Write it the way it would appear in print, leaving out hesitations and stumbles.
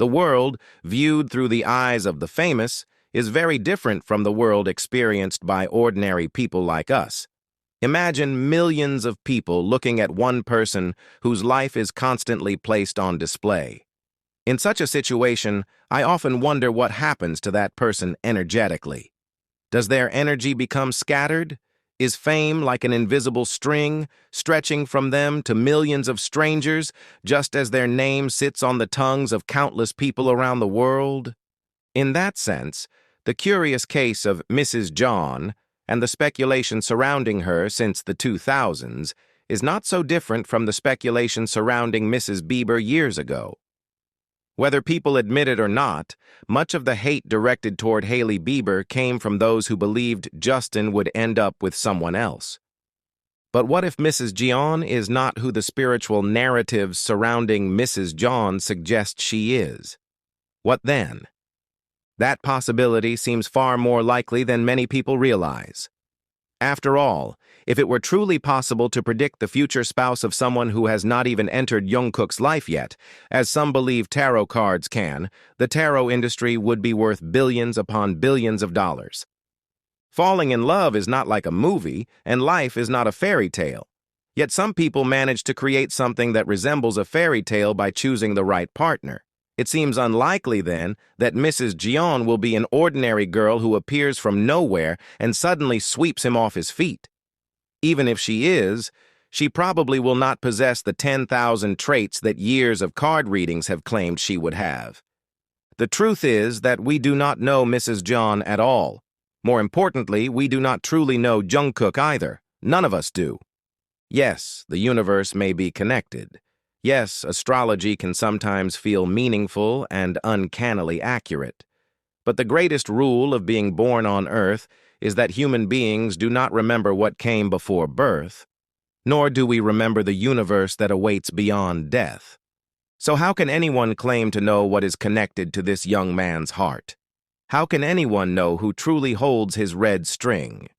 The world, viewed through the eyes of the famous, is very different from the world experienced by ordinary people like us. Imagine millions of people looking at one person whose life is constantly placed on display. In such a situation, I often wonder what happens to that person energetically. Does their energy become scattered? Is fame like an invisible string, stretching from them to millions of strangers, just as their name sits on the tongues of countless people around the world? In that sense, the curious case of Mrs. Jeon and the speculation surrounding her since the 2000s is not so different from the speculation surrounding Mrs. Bieber years ago. Whether people admit it or not, much of the hate directed toward Hailey Bieber came from those who believed Justin would end up with someone else. But what if Mrs. Jeon is not who the spiritual narratives surrounding Mrs. Jeon suggest she is? What then? That possibility seems far more likely than many people realize. After all, if it were truly possible to predict the future spouse of someone who has not even entered Jungkook's life yet, as some believe tarot cards can, the tarot industry would be worth billions upon billions of dollars. Falling in love is not like a movie, and life is not a fairy tale. Yet some people manage to create something that resembles a fairy tale by choosing the right partner. It seems unlikely, then, that Mrs. Jeon will be an ordinary girl who appears from nowhere and suddenly sweeps him off his feet. Even if she is, she probably will not possess the 10,000 traits that years of card readings have claimed she would have. The truth is that we do not know Mrs. Jeon at all. More importantly, we do not truly know Jungkook either. None of us do. Yes, the universe may be connected. Yes, astrology can sometimes feel meaningful and uncannily accurate. But the greatest rule of being born on Earth is that human beings do not remember what came before birth, nor do we remember the universe that awaits beyond death. So how can anyone claim to know what is connected to this young man's heart? How can anyone know who truly holds his red string?